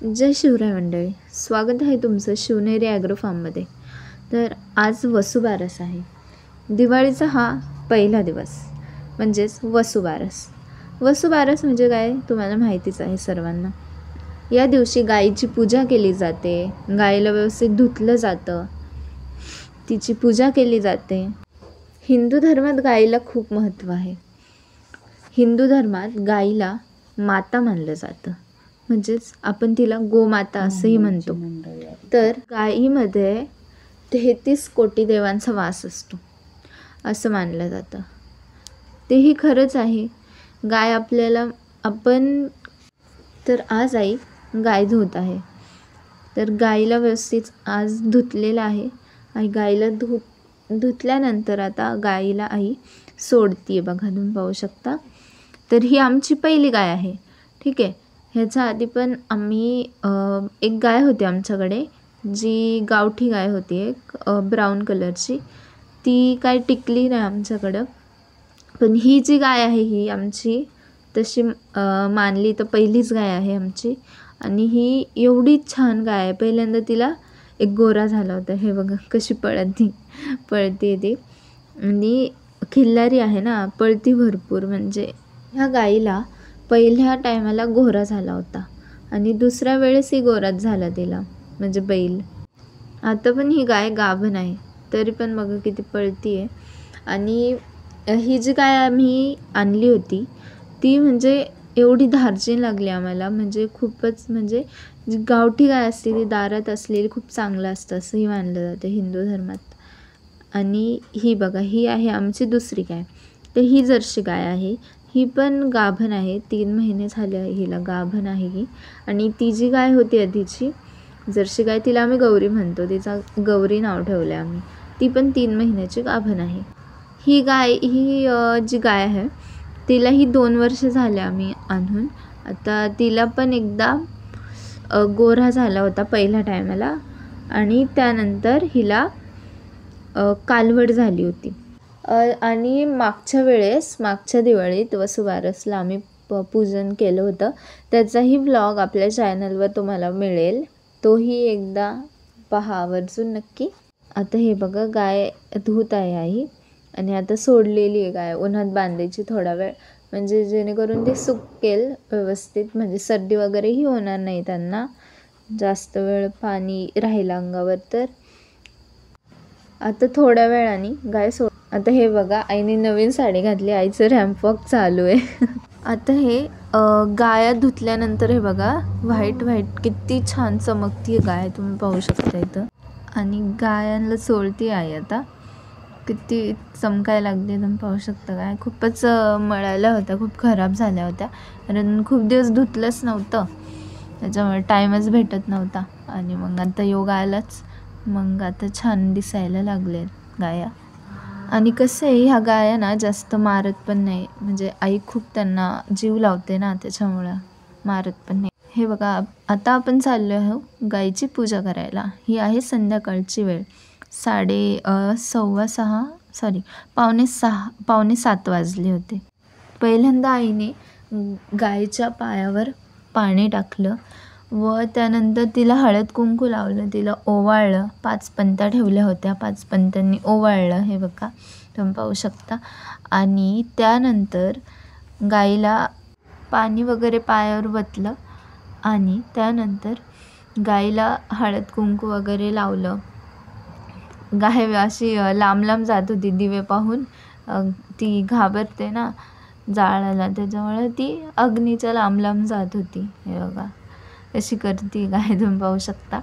जय शिवराय मंडळी, स्वागत आहे तुमचं शिवनेरी ॲग्रो फार्ममध्ये. तर आज वसुबारस आहे. दिवाळीचा हा पहिला दिवस म्हणजेच वसुबारस. वसुबारस म्हणजे काय तुम्हाला माहितीच आहे सर्वांना. या दिवशी गाईची पूजा केली जाते, गाईला व्यवस्थित धुतलं जातं, तिची पूजा केली जाते. हिंदू धर्मात गाईला खूप महत्त्व आहे. हिंदू धर्मात गाईला माता मानलं जातं, म्हणजेच आपण तिला गोमाता असंही म्हणतो. तर गाईमध्ये 33 कोटी देवांचा वास असतो असं मानलं जातं. तेही खरंच आहे. गाय आपल्याला तर आज आई गाय धुत आहे. तर गाईला व्यवस्थित आज धुतलेलं आहे. आई गाईला धुतल्यानंतर आता गाईला आई सोडते बघा, तुम्ही पाहू शकता. तर ही आमची पहिली गाय आहे, ठीक आहे. ह्याच्या आधी पण आम्ही एक गाय होती आमच्याकडे, जी गावठी गाय होती, एक ब्राऊन कलरची. ती काय टिकली नाही आमच्याकडं. पण ही जी गाय आहे ही आमची तशी मानली तर पहिलीच गाय आहे आमची. आणि ही एवढी छान गाय आहे. पहिल्यांदा तिला एक गोरा झाला होता. हे बघा कशी पळते ती. आणि खिल्लारी आहे ना, पळती भरपूर. म्हणजे ह्या गाईला पहिल्या टायमाला गोरा झाला होता आणि दुसऱ्या वेळेसही गोराच झाला तिला, म्हणजे बैल. आता पण ही गाय गाभण आहे, तरी पण बघा किती पळती आहे. आणि ही जी गाय आम्ही आणली होती ती म्हणजे एवढी धार्जिन लागली आम्हाला. म्हणजे खूपच, म्हणजे जी गावठी गाय असते ती दारात असलेली खूप चांगलं असतं असंही मानलं जातं हिंदू धर्मात. आणि ही बघा, ही आहे आमची दुसरी गाय. तर ही जर्सी गाय आहे. ही पण गाभण आहे. 3 महिने झाले आहे हिला, गाभण आहे ही. आणि ती जी गाय होती आधीची जर्सी गाय, तिला आम्ही गौरी म्हणतो, तिचा गौरी नाव ठेवलं आहे आम्ही. ती पण 3 महिन्याची गाभण आहे. ही जी गाय आहे तिलाही 2 वर्ष झाले आम्ही आणून. आता तिला पण एकदा गोरा झाला होता पहिल्या टायमाला, आणि त्यानंतर हिला कालवड झाली होती. आणि मागच्या दिवाळीत वसुबारसला आम्ही पूजन केलं होतं. त्याचाही व्लॉग आपल्या चॅनलवर तुम्हाला मिळेल, तोही एकदा पहा आवर्जून नक्की. आता हे बघा, गाय धूत आहे आई. आणि आता सोडलेली आहे गाय, उन्हात बांधायची थोडा वेळ, म्हणजे जेणेकरून ते सुकेल व्यवस्थित. म्हणजे सर्दी वगैरेही होणार नाही त्यांना, जास्त वेळ पाणी राहिलं अंगावर तर. आता थोड्या वेळाने गाय आता हे बघा, आईने नवीन साडी घातली. आईचं रॅम्प वॉक चालू आहे. आता हे गाया धुतल्यानंतर हे बघा, व्हाईट किती छान चमकती गाय, तुम्ही पाहू शकता इथं. आणि गायांना सोडती आई आता, किती चमकायला लागली तुम्ही पाहू शकता. गाय खूपच मळाल्या होत्या, खूप खराब झाल्या होत्या, कारण खूप दिवस धुतलंच नव्हतं, त्याच्यामुळे टाईमच भेटत नव्हता. आणि मग आता योग आलाच, मग आता छान दिसायला लागले गाया. आणि कसं आहे, ह्या गाया ना जास्त मारत पण नाही, म्हणजे आई खूप त्यांना जीव लावते ना, त्याच्यामुळं मारत पण नाही. हे बघा, आता आपण चाललो आहोत गाईची पूजा करायला. ही आहे संध्याकाळची वेळ, 5:15 वाजले होते. पहिल्यांदा आईने गाईच्या पायावर पाणी टाकलं व त्यानंतर तिला हळद कुंकू लावलं, तिला ओवाळलं. 5 पंत्या ठेवल्या होत्या, 5 पंत्यांनी ओवाळलं, हे बघा तुम्ही पाहू शकता. आणि त्यानंतर गाईला पाणी वगैरे पायावर वतलं आणि त्यानंतर गाईला हळद कुंकू वगैरे लावलं. गाय अशी लांब जात होती, दिवे पाहून ती घाबरते ना जाळायला, त्याच्यामुळे ती अग्नीच्या लांब जात होती. हे बघा कशी करते गाय, तुम्ही पाहू शकता.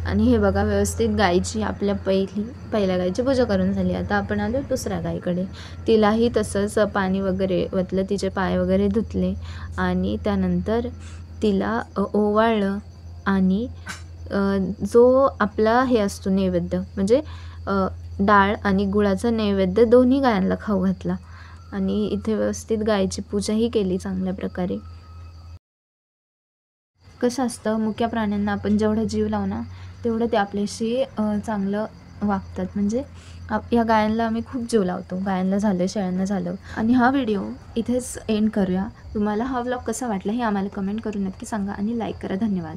आणि हे बघा, व्यवस्थित गायची आपल्या पहिल्या गायची पूजा करून झाली. आता आपण आलो दुसऱ्या गायीकडे. तिलाही तसंच पाणी वगैरे वतलं, तिचे पाय वगैरे धुतले आणि त्यानंतर तिला ओवाळलं. आणि जो आपला हे असतो नैवेद्य, म्हणजे डाळ आणि गुळाचा नैवेद्य दोन्ही गायांना खाऊ घातला. आणि इथे व्यवस्थित गायची पूजाही केली चांगल्या प्रकारे. कसं असतं, मुक्या प्राण्यांना आपण जेवढा जीव लावू तेवढं ते आपल्याशी चांगलं वागतात. म्हणजे या गायांना आम्ही खूप जीव लावतो. गायांना झालं, शेळ्यांना झालं. आणि हा व्हिडिओ इथेच एंड करूया. तुम्हाला हा व्लॉग कसा वाटला हे आम्हाला कमेंट करून नक्की सांगा आणि लाईक करा. धन्यवाद.